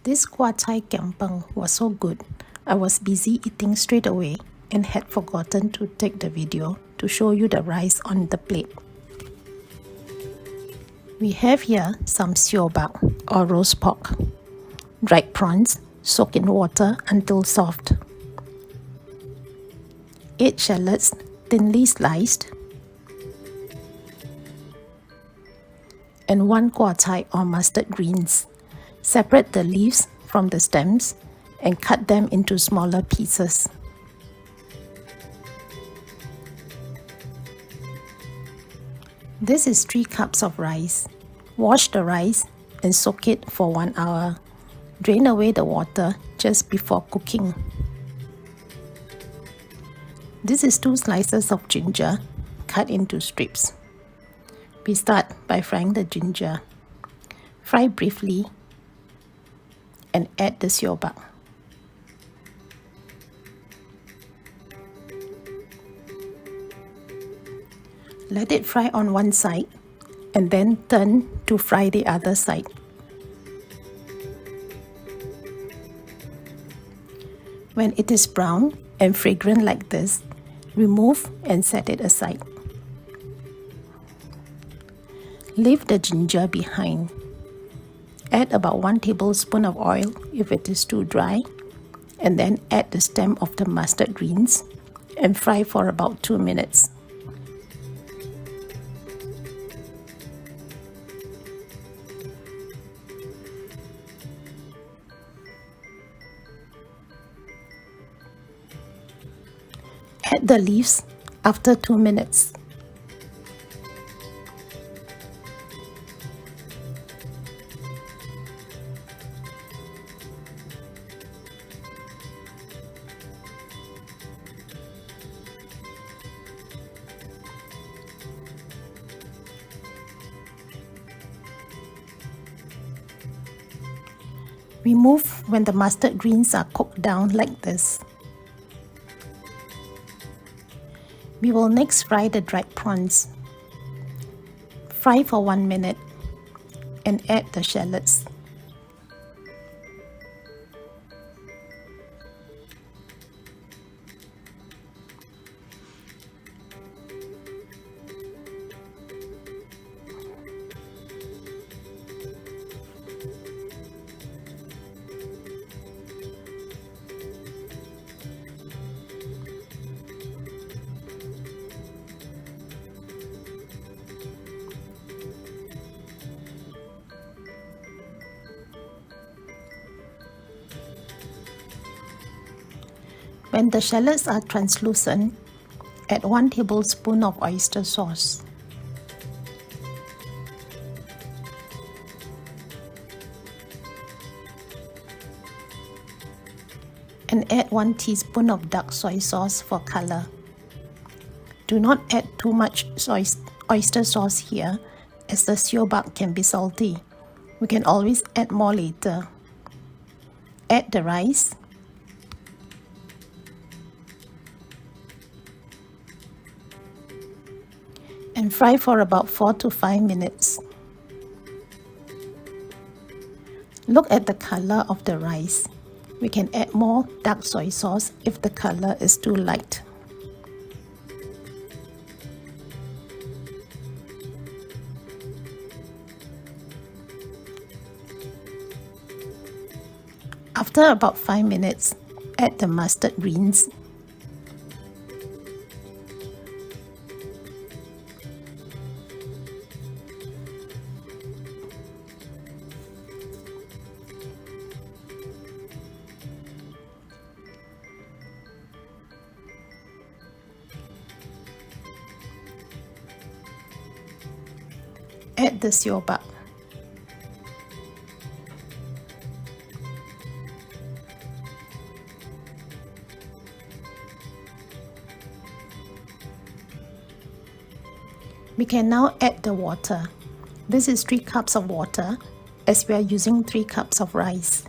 This Kua Chai Kiam Peng was so good, I was busy eating straight away and had forgotten to take the video to show you the rice on the plate. We have here some siobak or roast pork, dried prawns soaked in water until soft, 8 shallots thinly sliced, and 1 kua chai or mustard greens. Separate the leaves from the stems and cut them into smaller pieces. This is 3 cups of rice. Wash the rice and soak it for 1 hour. Drain away the water just before cooking. This is 2 slices of ginger cut into strips. We start by frying the ginger. Fry briefly and add the siobak. Let it fry on one side and then turn to fry the other side. When it is brown and fragrant like this, remove and set it aside. Leave the ginger behind. Add about 1 tablespoon of oil if it is too dry, and then add the stem of the mustard greens and fry for about 2 minutes. Add the leaves after 2 minutes. Remove when the mustard greens are cooked down like this. We will next fry the dried prawns. Fry for 1 minute and add the shallots. When the shallots are translucent, add 1 tablespoon of oyster sauce. And add 1 teaspoon of dark soy sauce for color. Do not add too much oyster sauce here, as the siobak can be salty. We can always add more later. Add the rice. And fry for about 4 to 5 minutes. Look at the color of the rice. We can add more dark soy sauce if the color is too light. After about 5 minutes, add the mustard greens. Add the siobak. We can now add the water. This is 3 cups of water, as we are using 3 cups of rice.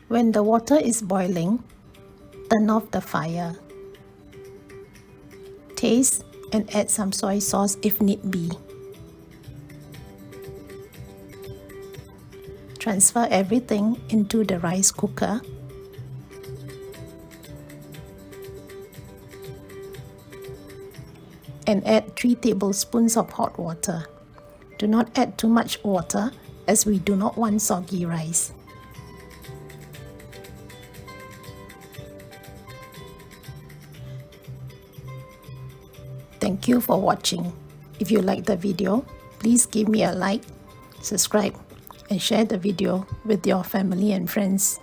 When the water is boiling, turn off the fire. Taste and add some soy sauce if need be. Transfer everything into the rice cooker. And add 3 tablespoons of hot water. Do not add too much water as we do not want soggy rice. Thank you for watching. If you like the video, please give me a like, subscribe, and share the video with your family and friends.